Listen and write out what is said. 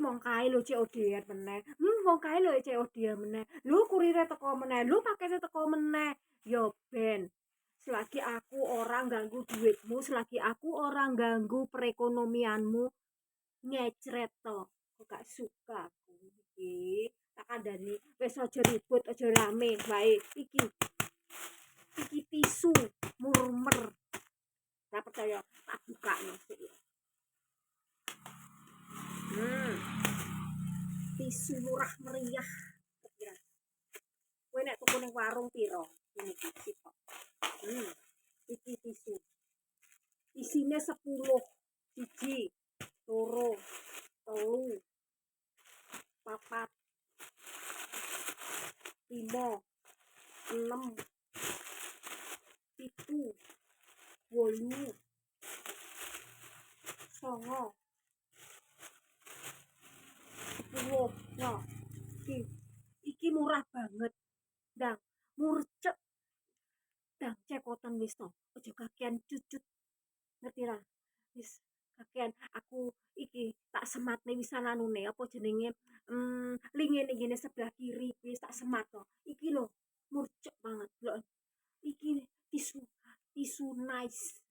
wong kae lho COD-an meneh. Wong kae lho COD-an meneh. Lho kurire teko meneh. Lho pakete teko meneh. Yo ben. Selagi aku orang ganggu duitmu, selagi aku orang ganggu perekonomianmu, ngecret to. Kok gak suka aku iki. Tak kandhani wis aja ribut, aja rame wae. Iki tisu murmer. Ora percaya tak bukakno sik. Tisu murah meriah. Kowe nek tuku ning warung piro? Ini kok. Iki tisu. Isine 10. 1, 2, 3, 4, 5, 6, 7, 8, 9, 10. Nah, iki murah banget. Ndang, murcek. Ndang cekoten wis to. Aja kakean cucut. Ngerti ra? Wis kakean aku iki tak sematne wisan anune apa jenenge linge-lingene sebelah kiri wis tak semat to. Iki lho murcek banget. Lho, iki tisu nice.